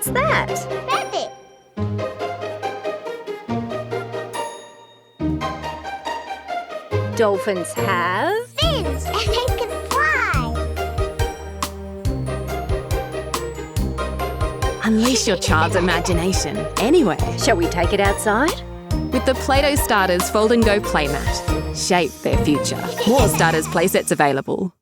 What's that? Rabbit. Dolphins have... Fins, and they can fly. Unleash your child's imagination anywhere. Shall we take it outside? With the Play-Doh Starters Fold and Go Playmat. Shape their future. More Starters playsets available.